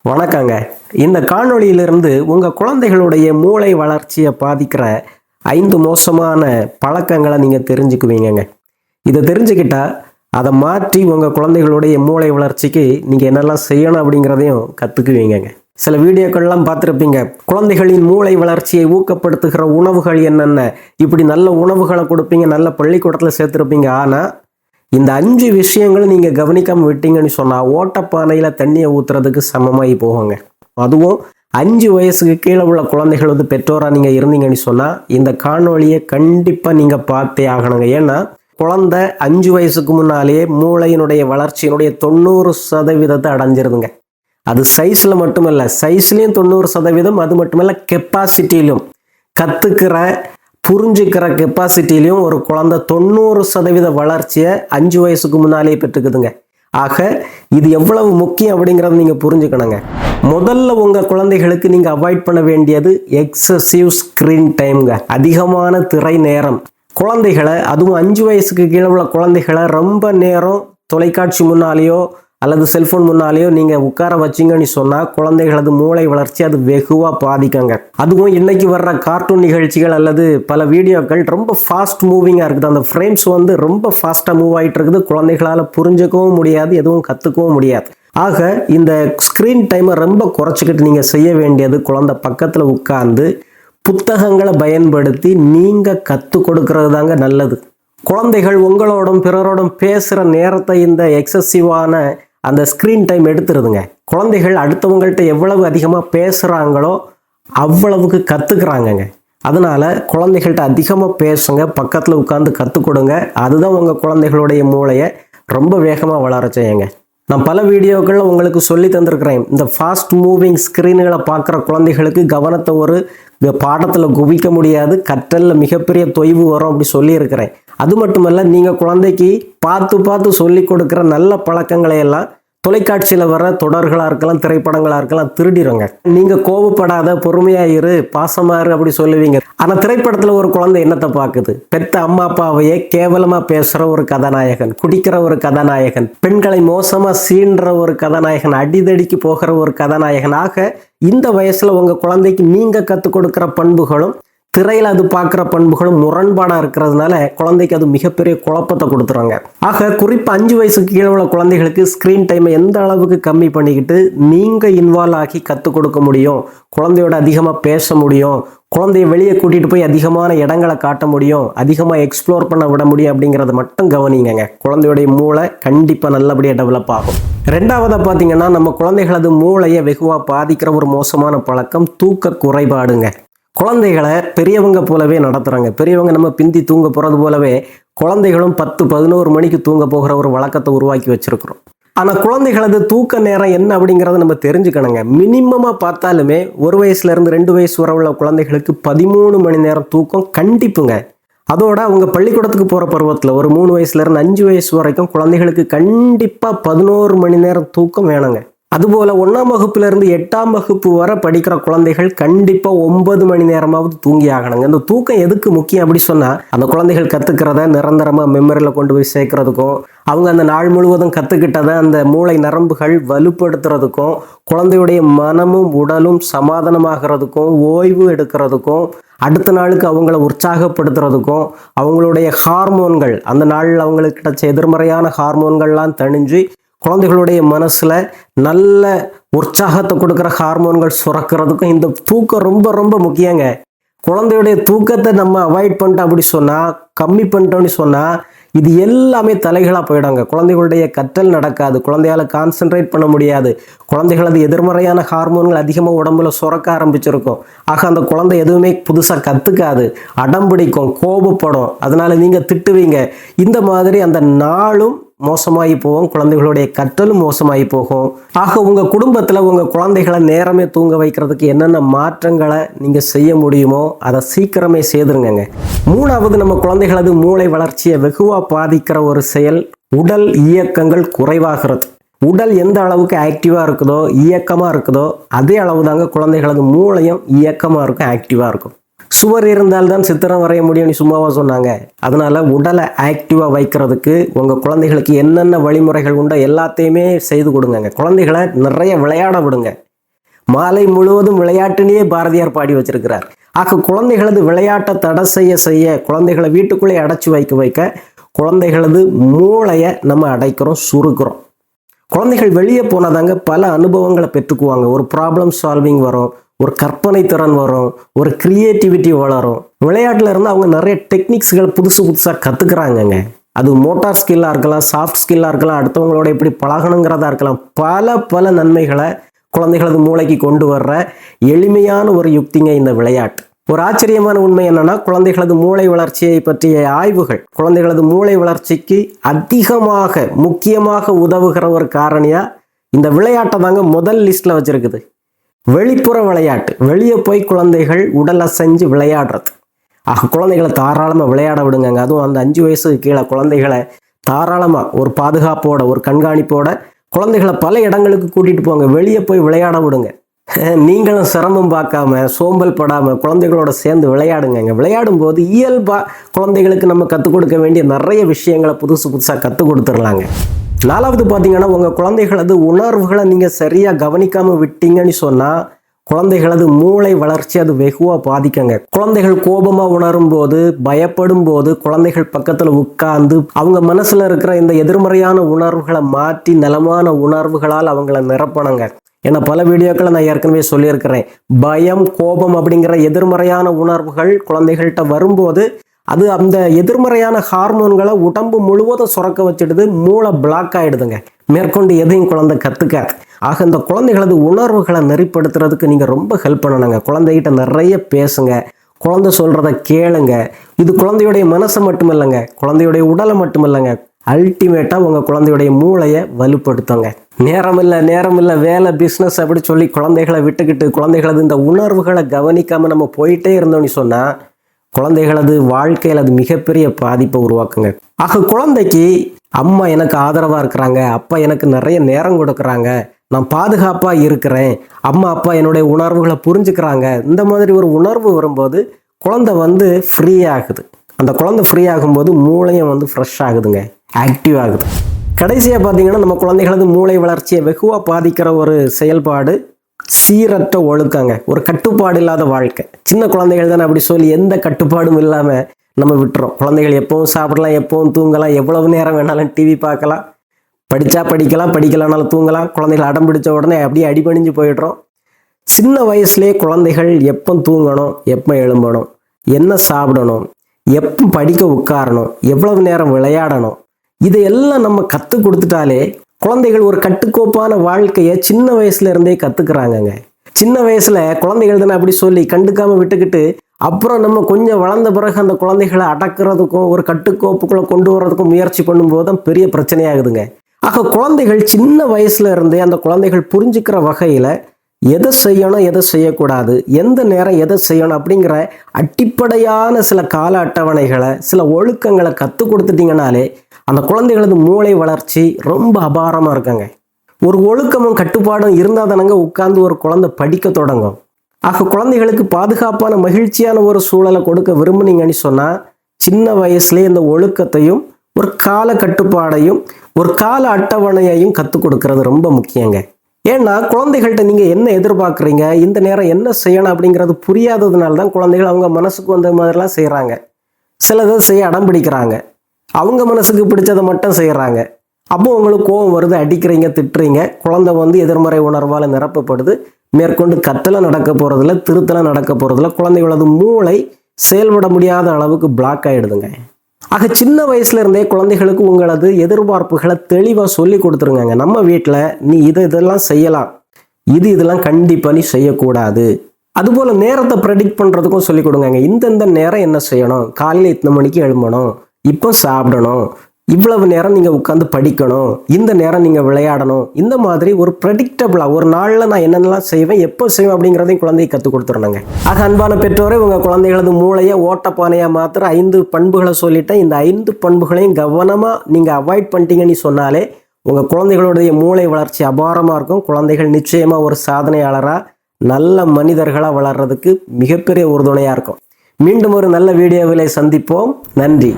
வணக்கங்க. இந்த காணொளியிலிருந்து உங்க குழந்தைகளுடைய மூளை வளர்ச்சியை பாதிக்கிற 5 மோசமான பழக்கங்களை நீங்க தெரிஞ்சுக்குவீங்கங்க. இதை தெரிஞ்சுக்கிட்டா அதை மாற்றி உங்க குழந்தைகளுடைய மூளை வளர்ச்சிக்கு நீங்க என்னெல்லாம் செய்யணும் அப்படிங்கிறதையும் கத்துக்குவீங்கங்க. சில வீடியோக்கள்லாம் பார்த்துருப்பீங்க. குழந்தைகளின் மூளை வளர்ச்சியை ஊக்கப்படுத்துகிற உணவுகள் என்னென்ன, இப்படி நல்ல உணவுகளை கொடுப்பீங்க, நல்ல பள்ளிக்கூடத்தில் சேர்த்துருப்பீங்க. ஆனால் இந்த 5 விஷயங்களும் நீங்கள் கவனிக்காமல் விட்டீங்கன்னு சொன்னால் ஓட்டப்பானையில் தண்ணியை ஊற்றுறதுக்கு சமமாகி போகுங்க. அதுவும் 5 வயசுக்கு கீழே உள்ள குழந்தைகள் பெற்றோராக நீங்கள் இருந்தீங்கன்னு சொன்னால் இந்த காணொலியை கண்டிப்பாக நீங்கள் பார்த்தே ஆகணுங்க. ஏன்னா குழந்தை 5 வயசுக்கு முன்னாலேயே மூளையினுடைய வளர்ச்சியினுடைய 90% அடைஞ்சிருதுங்க. அது சைஸில் மட்டுமல்ல, சைஸ்லேயும் 90%, அது மட்டுமல்ல கெப்பாசிட்டியிலும், கற்றுக்கிற புரிஞ்சுக்கிற கெப்பாசிட்டிலையும் ஒரு குழந்தை 90% வளர்ச்சியை 5 வயசுக்கு முன்னாலேயே பெற்றுக்குதுங்க. ஆக இது எவ்வளவு முக்கியம் அப்படிங்கிறத நீங்கள் புரிஞ்சுக்கணுங்க. முதல்ல உங்கள் குழந்தைகளுக்கு நீங்கள் அவாய்ட் பண்ண வேண்டியது எக்ஸசிவ் ஸ்க்ரீன் டைம்ங்க. அதிகமான திரை நேரம். குழந்தைகளை, அதுவும் 5 வயசுக்கு கீழே உள்ள குழந்தைகளை ரொம்ப நேரம் தொலைக்காட்சி முன்னாலேயோ அல்லது செல்ஃபோன் முன்னாலேயோ நீங்கள் உட்கார வச்சிங்கன்னு சொன்னால் குழந்தைகளது மூளை வளர்ச்சி அது வெகுவாக பாதிக்கங்க. அதுவும் இன்னைக்கு வர்ற கார்ட்டூன் நிகழ்ச்சிகள் அல்லது பல வீடியோக்கள் ரொம்ப ஃபாஸ்ட் மூவிங்காக இருக்குது. அந்த ஃப்ரேம்ஸ் ரொம்ப ஃபாஸ்ட்டாக மூவ் ஆகிட்டு இருக்குது. குழந்தைகளால் புரிஞ்சுக்கவும் முடியாது, எதுவும் கற்றுக்கவும் முடியாது. ஆக இந்த ஸ்க்ரீன் டைமை ரொம்ப குறைச்சிக்கிட்டு நீங்கள் செய்ய வேண்டியது, குழந்தை பக்கத்தில் உட்கார்ந்து புத்தகங்களை பயன்படுத்தி நீங்கள் கற்றுக் கொடுக்கறது தாங்க நல்லது. குழந்தைகள் உங்களோடும் பிறரோடும் பேசுகிற நேரத்தை இந்த எக்ஸசிவான அந்த ஸ்க்ரீன் டைம் எடுத்துருதுங்க. குழந்தைகள் அடுத்தவங்கள்ட்ட எவ்வளவு அதிகமாக பேசுகிறாங்களோ அவ்வளவுக்கு கற்றுக்குறாங்கங்க. அதனால் குழந்தைகள்கிட்ட அதிகமாக பேசுங்க, பக்கத்தில் உட்காந்து கற்றுக் கொடுங்க. அதுதான் உங்கள் குழந்தைகளுடைய மூளையை ரொம்ப வேகமாக வளர செய்யுங்க. நான் பல வீடியோக்களில் உங்களுக்கு சொல்லி தந்திருக்கிறேன். இந்த ஃபாஸ்ட் மூவிங் ஸ்க்ரீன்களை பார்க்குற குழந்தைகளுக்கு கவனத்தை ஒரு பாடத்தில் குவிக்க முடியாது, கற்றலில் மிகப்பெரிய தொய்வு வரும் அப்படி சொல்லியிருக்கிறேன். அது மட்டுமல்ல, நீங்கள் குழந்தைக்கு பார்த்து சொல்லி கொடுக்குற நல்ல பழக்கங்களை எல்லாம் தொலைக்காட்சியில் வர தொடர்களாக இருக்கலாம், திரைப்படங்களாக இருக்கலாம், திருடிடுங்க. நீங்கள் கோபப்படாத, பொறுமையாக இரு, பாசமாக இரு அப்படி சொல்லுவீங்க. ஆனால் திரைப்படத்தில் ஒரு குழந்தை என்னத்தை பார்க்குது? பெத்த அம்மா அப்பாவையே கேவலமாக பேசுகிற ஒரு கதாநாயகன், குடிக்கிற ஒரு கதாநாயகன், பெண்களை மோசமாக சீன்ற ஒரு கதாநாயகன், அடிதடிக்கு போகிற ஒரு கதாநாயகன். ஆக இந்த வயசில் உங்கள் குழந்தைக்கு நீங்கள் கற்றுக் கொடுக்குற பண்புகளும் திரையில் அது பார்க்குற பண்புகளும் முரண்பாடாக இருக்கிறதுனால குழந்தைக்கு அது மிகப்பெரிய குழப்பத்தை கொடுத்துருவாங்க. ஆக குறிப்பாக 5 வயசுக்கு கீழே உள்ள குழந்தைகளுக்கு ஸ்க்ரீன் டைமை எந்த அளவுக்கு கம்மி பண்ணிக்கிட்டு நீங்கள் இன்வால்வ் ஆகி கற்றுக் கொடுக்க முடியும், குழந்தையோட அதிகமாக பேச முடியும், குழந்தைய வெளியே கூட்டிகிட்டு போய் அதிகமான இடங்களை காட்ட முடியும், அதிகமாக எக்ஸ்ப்ளோர் பண்ண விட முடியும் அப்படிங்கிறத மட்டும் கவனிங்க. குழந்தையுடைய மூளை கண்டிப்பாக நல்லபடியாக டெவலப் ஆகும். ரெண்டாவதாக பார்த்தீங்கன்னா, நம்ம குழந்தைகளது மூளையை வெகுவாக பாதிக்கிற ஒரு மோசமான பழக்கம் தூக்க குறைபாடுங்க. குழந்தைகளை பெரியவங்க போலவே நடத்துகிறாங்க. பெரியவங்க நம்ம பிந்தி தூங்க போகிறது போலவே குழந்தைகளும் 10-11 மணிக்கு தூங்க போகிற ஒரு வழக்கத்தை உருவாக்கி வச்சிருக்கிறோம். ஆனால் குழந்தைகளது தூக்க நேரம் என்ன அப்படிங்கிறத நம்ம தெரிஞ்சுக்கணுங்க. மினிமமாக பார்த்தாலுமே 1 வயசுலேருந்து 2 வயசு வரை உள்ள குழந்தைகளுக்கு 13 மணி நேரம் தூக்கம் கண்டிப்புங்க. அதோட அவங்க பள்ளிக்கூடத்துக்கு போகிற பருவத்தில் ஒரு 3 வயசுலேருந்து 5 வயசு வரைக்கும் குழந்தைகளுக்கு கண்டிப்பாக 11 மணி நேரம் தூக்கம் வேணுங்க. அதுபோல் 1ஆம் வகுப்பிலிருந்து 8ஆம் வகுப்பு வரை படிக்கிற குழந்தைகள் கண்டிப்பாக 9 மணி நேரமாவது தூங்கி ஆகணுங்க. இந்த தூக்கம் எதுக்கு முக்கியம் அப்படி சொன்னால், அந்த குழந்தைகள் கற்றுக்கிறத நிரந்தரமாக மெமரியில் கொண்டு போய் சேர்க்கறதுக்கும், அவங்க அந்த நாள் முழுவதும் கற்றுக்கிட்டதை அந்த மூளை நரம்புகள் வலுப்படுத்துறதுக்கும், குழந்தையுடைய மனமும் உடலும் சமாதானமாகிறதுக்கும், ஓய்வு எடுக்கிறதுக்கும், அடுத்த நாளுக்கு அவங்கள உற்சாகப்படுத்துறதுக்கும், அவங்களுடைய ஹார்மோன்கள் அந்த நாளில் அவங்களுக்கு கிடைச்ச எதிர்மறையான ஹார்மோன்கள்லாம் தணிஞ்சு குழந்தைகளுடைய மனசில் நல்ல உற்சாகத்தை கொடுக்குற ஹார்மோன்கள் சுரக்கிறதுக்கும் இந்த தூக்கம் ரொம்ப ரொம்ப முக்கியங்க. குழந்தையுடைய தூக்கத்தை நம்ம அவாய்ட் பண்ணிட்டோம் அப்படி சொன்னால், கம்மி பண்ணிட்டோம்னு சொன்னால், இது எல்லாமே தலைகளாக போயிடாங்க. குழந்தைகளுடைய கற்றல் நடக்காது, குழந்தையால் கான்சென்ட்ரேட் பண்ண முடியாது, குழந்தைகளது எதிர்மறையான ஹார்மோன்கள் அதிகமாக உடம்புல சுரக்க ஆரம்பிச்சிருக்கும். ஆக அந்த குழந்தை எதுவுமே புதுசாக கற்றுக்காது, அடம் பிடிக்கும், கோபப்படும், அதனால் நீங்கள் திட்டுவீங்க. இந்த மாதிரி அந்த நாளும் மோசமாகி போகும், குழந்தைகளுடைய கற்றலும் மோசமாகி போகும். ஆக உங்கள் குடும்பத்தில் உங்கள் குழந்தைகளை நேரமே தூங்க வைக்கிறதுக்கு என்னென்ன மாற்றங்களை நீங்கள் செய்ய முடியுமோ அதை சீக்கிரமே செய்துருங்க. 3வது, நம்ம குழந்தைகளது மூளை வளர்ச்சியை வெகுவாக பாதிக்கிற ஒரு செயல் உடல் இயக்கங்கள் குறைவாகிறது. உடல் எந்த அளவுக்கு ஆக்டிவாக இருக்குதோ, இயக்கமாக இருக்குதோ, அதே அளவு தாங்க குழந்தைகளது மூளையும் இயக்கமாக இருக்கும், ஆக்டிவாக இருக்கும். சுவர் இருந்தால்தான் சித்திரம் வரைய முடியும்னு சும்மாவா சொன்னாங்க? அதனால உடலை ஆக்டிவாக வைக்கிறதுக்கு உங்கள் குழந்தைகளுக்கு என்னென்ன வழிமுறைகள் உண்டோ எல்லாத்தையுமே செய்து கொடுங்க. குழந்தைகளை நிறைய விளையாட விடுங்க. மாலை முழுவதும் விளையாட்டுனே பாரதியார் பாடி வச்சிருக்கிறார். ஆக குழந்தைகளது விளையாட்டை தடை செய்ய குழந்தைகளை வீட்டுக்குள்ளே அடைச்சி வைக்க குழந்தைகளது மூளையை நம்ம அடைக்கிறோம், சுருக்கிறோம். குழந்தைகள் வெளியே போனாதாங்க பல அனுபவங்களை பெற்றுக்குவாங்க. ஒரு ப்ராப்ளம் சால்விங் வரும், ஒரு கற்பனை திறன் வரும், ஒரு கிரியேட்டிவிட்டி வளரும். விளையாட்டுல இருந்து அவங்க நிறைய டெக்னிக்ஸ்கள் புதுசாக கற்றுக்குறாங்கங்க. அது மோட்டார் ஸ்கில்லாக இருக்கலாம், சாஃப்ட் ஸ்கில்லாக இருக்கலாம், அடுத்தவங்களோட எப்படி பழகணுங்கிறதா இருக்கலாம். பல நன்மைகளை குழந்தைகளது மூளைக்கு கொண்டு வர்ற எளிமையான ஒரு யுக்திங்க இந்த விளையாட்டு. ஒரு ஆச்சரியமான உண்மை என்னன்னா, குழந்தைகளது மூளை வளர்ச்சியை பற்றிய ஆய்வுகள் குழந்தைகளது மூளை வளர்ச்சிக்கு முக்கியமாக உதவுகிற ஒரு காரணியா இந்த விளையாட்டை தாங்க முதல் லிஸ்ட்ல வச்சிருக்குது. வெளிப்புற விளையாட்டு, வெளியே போய் குழந்தைகள் உடல் அசைஞ்சு விளையாடுறது. குழந்தைகளை தாராளமாக விளையாட விடுங்க. அதுவும் அந்த 5 வயசுக்கு கீழே குழந்தைகளை தாராளமாக ஒரு பாதுகாப்போட, ஒரு கண்காணிப்போட குழந்தைகளை பல இடங்களுக்கு கூட்டிட்டு போங்க. வெளியே போய் விளையாட விடுங்க. நீங்களும் சிரமம் பார்க்காம, சோம்பல் படாமல் குழந்தைகளோட சேர்ந்து விளையாடுங்க. விளையாடும் போது இயல்பாக குழந்தைகளுக்கு நம்ம கற்றுக் கொடுக்க வேண்டிய நிறைய விஷயங்களை புதுசாக கற்றுக் கொடுத்துடலாங்க. 4வது பார்த்தீங்கன்னா, உங்கள் குழந்தைகளது உணர்வுகளை நீங்கள் சரியாக கவனிக்காமல் விட்டீங்கன்னு சொன்னால் குழந்தைகளது மூளை வளர்ச்சி அது வெகுவாக பாதிக்கங்க. குழந்தைகள் கோபமாக உணரும் போது, பயப்படும் போது குழந்தைகள் பக்கத்தில் உட்கார்ந்து அவங்க மனசுல இருக்கிற இந்த எதிர்மறையான உணர்வுகளை மாற்றி நலமான உணர்வுகளால் அவங்கள நிரப்பணுங்க. ஏன்னா பல வீடியோக்களை நான் ஏற்கனவே சொல்லியிருக்கிறேன். பயம், கோபம் அப்படிங்கிற எதிர்மறையான உணர்வுகள் குழந்தைகள்கிட்ட வரும்போது அது அந்த எதிர்மறையான ஹார்மோன்களை உடம்பு முழுவதும் சுரக்க வச்சிடுது, மூளை பிளாக் ஆயிடுதுங்க. மேற்கொண்டு எதையும் குழந்தை கற்றுக்காது. ஆக இந்த குழந்தைகளது உணர்வுகளை நெறிப்படுத்துறதுக்கு நீங்கள் ரொம்ப ஹெல்ப் பண்ணணுங்க. குழந்தைகிட்ட நிறைய பேசுங்க, குழந்தை சொல்கிறத கேளுங்க. இது குழந்தையுடைய மனசை மட்டும் இல்லைங்க, குழந்தையுடைய உடலை மட்டும் இல்லைங்க, அல்டிமேட்டாக உங்கள் குழந்தையுடைய மூளையை வலுப்படுத்துங்க. நேரம் இல்லை வேலை, பிஸ்னஸ் அப்படி சொல்லி குழந்தைகளை விட்டுக்கிட்டு குழந்தைகளது இந்த உணர்வுகளை கவனிக்காமல் நம்ம போயிட்டே இருந்தோம்னு சொன்னால் குழந்தைகளது வாழ்க்கையில் அது மிகப்பெரிய பாதிப்பை உருவாக்குங்க. ஆக குழந்தைக்கு அம்மா எனக்கு ஆதரவாக இருக்கிறாங்க, அப்பா எனக்கு நிறைய நேரம் கொடுக்குறாங்க, நான் பாதுகாப்பாக இருக்கிறேன், அம்மா அப்பா என்னுடைய உணர்வுகளை புரிஞ்சுக்கிறாங்க, இந்த மாதிரி ஒரு உணர்வு வரும்போது குழந்தை ஃப்ரீ ஆகுது. அந்த குழந்தை ஃப்ரீ ஆகும்போது மூளையும் ஃப்ரெஷ் ஆகுதுங்க, ஆக்டிவ் ஆகுது. கடைசியாக பார்த்தீங்கன்னா, நம்ம குழந்தைகளது மூளை வளர்ச்சியை வெகுவாக பாதிக்கிற ஒரு செயல்பாடு சீரற்ற ஒழுக்கங்க. ஒரு கட்டுப்பாடு இல்லாத வாழ்க்கை. சின்ன குழந்தைகள் தானே அப்படி சொல்லி எந்த கட்டுப்பாடும் இல்லாமல் நம்ம விட்டுறோம். குழந்தைகள் எப்பவும் சாப்பிடலாம், எப்பவும் தூங்கலாம், எவ்வளவு நேரம் வேணாலும் டிவி பார்க்கலாம், படித்தா படிக்கலாம், படிக்கலானாலும் தூங்கலாம். குழந்தைகள் அடம் பிடிச்ச உடனே அப்படியே அடிபணிஞ்சு போயிடுறோம். சின்ன வயசுலேயே குழந்தைகள் எப்போ தூங்கணும், எப்போ எழும்பணும், என்ன சாப்பிடணும், எப்போ படிக்க உட்காரணும், எவ்வளவு நேரம் விளையாடணும், இதையெல்லாம் நம்ம கற்றுக் கொடுத்துட்டாலே குழந்தைகள் ஒரு கட்டுக்கோப்பான வாழ்க்கையை சின்ன வயசுல இருந்தே கற்றுக்குறாங்கங்க. சின்ன வயசுல குழந்தைகள் தானே அப்படி சொல்லி கண்டுக்காமல் விட்டுக்கிட்டு அப்புறம் நம்ம கொஞ்சம் வளர்ந்த பிறகு அந்த குழந்தைகளை அடக்கிறதுக்கும் ஒரு கட்டுக்கோப்புக்குள்ளே கொண்டு வர்றதுக்கும் முயற்சி பண்ணும்போது தான் பெரிய பிரச்சனையாகுதுங்க. ஆக குழந்தைகள் சின்ன வயசுல இருந்தே அந்த குழந்தைகள் புரிஞ்சுக்கிற வகையில் எதை செய்யணும், எதை செய்யக்கூடாது, எந்த நேரம் எதை செய்யணும் அப்படிங்கிற அடிப்படையான சில கால அட்டவணைகளை, சில ஒழுக்கங்களை கற்றுக் கொடுத்துட்டீங்கனாலே அந்த குழந்தைகளது மூளை வளர்ச்சி ரொம்ப அபாரமாக இருக்குங்க. ஒரு ஒழுக்கமும் கட்டுப்பாடும் இருந்தால் தானங்க உட்கார்ந்து ஒரு குழந்தை படிக்க தொடங்கும். ஆக குழந்தைகளுக்கு பாதுகாப்பான மகிழ்ச்சியான ஒரு சூழலை கொடுக்க விரும்புனீங்கன்னு சொன்னால் சின்ன வயசுலேயே இந்த ஒழுக்கத்தையும் ஒரு கால கட்டுப்பாடையும் ஒரு கால அட்டவணையையும் கற்றுக் கொடுக்கறது ரொம்ப முக்கியங்க. ஏன்னா குழந்தைகள்கிட்ட நீங்கள் என்ன எதிர்பார்க்குறீங்க, இந்த நேரம் என்ன செய்யணும் அப்படிங்கிறது புரியாததுனால தான் குழந்தைகள் அவங்க மனசுக்கு வந்த மாதிரிலாம் செய்கிறாங்க. சிலதை செய்ய அடம் பிடிக்கிறாங்க, அவங்க மனசுக்கு பிடிச்சதை மட்டும் செய்கிறாங்க. அப்போ உங்களுக்கு கோபம் வருது, அடிக்கிறீங்க, திட்டுறீங்க. குழந்தை எதிர்மறை உணர்வால் நிரப்பப்படுது. மேற்கொண்டு கத்தலை நடக்க போகிறதில்ல, திருத்தலை நடக்க போகிறதில்ல. குழந்தைகளது மூளை செயல்பட முடியாத அளவுக்கு பிளாக் ஆகிடுதுங்க. ஆக சின்ன வயசுல இருந்தே குழந்தைகளுக்கு உங்களது எதிர்பார்ப்புகளை தெளிவாக சொல்லி கொடுத்துருங்க. நம்ம வீட்டில் நீ இதெல்லாம் செய்யலாம், இதெல்லாம் கண்டிப்பாக நீ செய்யக்கூடாது. அதுபோல் நேரத்தை ப்ரெடிக்ட் பண்ணுறதுக்கும் சொல்லிக் கொடுங்க. இந்தந்த நேரம் என்ன செய்யணும், காலையில் இத்தனை மணிக்கு எழும்பணும், இப்போ சாப்பிடணும், இவ்வளவு நேரம் நீங்கள் உட்காந்து படிக்கணும், இந்த நேரம் நீங்கள் விளையாடணும். இந்த மாதிரி ஒரு ப்ரெடிக்டபிளாக ஒரு நாளில் நான் என்னென்னலாம் செய்வேன், எப்போ செய்வேன் அப்படிங்கிறதையும் குழந்தையை கற்றுக் கொடுத்துருணுங்க. ஆக அன்பான பெற்றோரை, உங்கள் குழந்தைகளது மூளையை ஓட்டப்பானையாக மாத்திர 5 பண்புகளை சொல்லிட்டேன். இந்த 5 பண்புகளையும் கவனமாக நீங்கள் அவாய்ட் பண்ணிட்டீங்கன்னு சொன்னாலே உங்கள் குழந்தைகளுடைய மூளை வளர்ச்சி அபாரமாக இருக்கும். குழந்தைகள் நிச்சயமாக ஒரு சாதனையாளராக நல்ல மனிதர்களாக வளர்கிறதுக்கு மிகப்பெரிய உறுதுணையாக இருக்கும். மீண்டும் ஒரு நல்ல வீடியோவிலே சந்திப்போம். நன்றி.